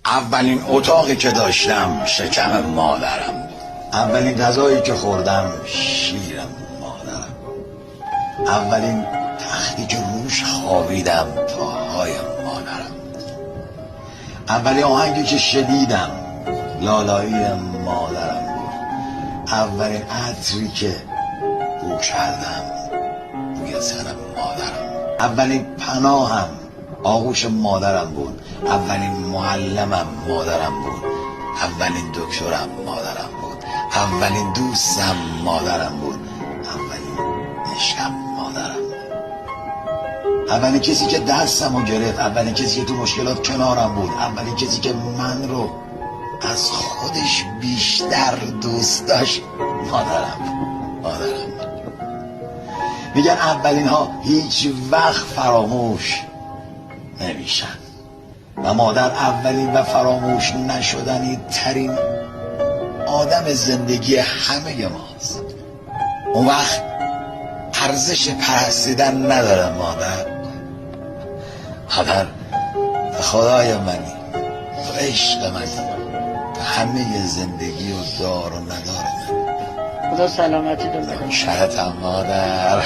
اولین اتاقی که داشتم شکم مادرم بود. اولین غذایی که خوردم شیر مادرم بود. اولین تختی که روش خوابیدم پاهای مادرم بود. اولین آهنگی که شنیدم لالایی مادرم بود. اولین عطری که بو کردم بوی سرم مادرم. اولین پناهم آغوش مادرم بود. اولین معلمم مادرم بود. اولین دکترم مادرم بود. اولین دوستم مادرم بود. اولین عشقم مادرم بود. اولین کسی که دستمو گرفت، اولین کسی که تو مشکلات کنارم بود، اولین کسی که من رو از خودش بیشتر دوست داشت مادرم بود. میگن اولین ها هیچ وقت فراموش نمیشن و مادر اولین و فراموش نشدنی ترین آدم زندگی همه ماست. اون وقت ارزش پرستیدن نداره مادر. خدای منی، تو عشق منی، تو همه زندگی و دار و ندار منی. خدا سلامتی داره. شرطم مادر.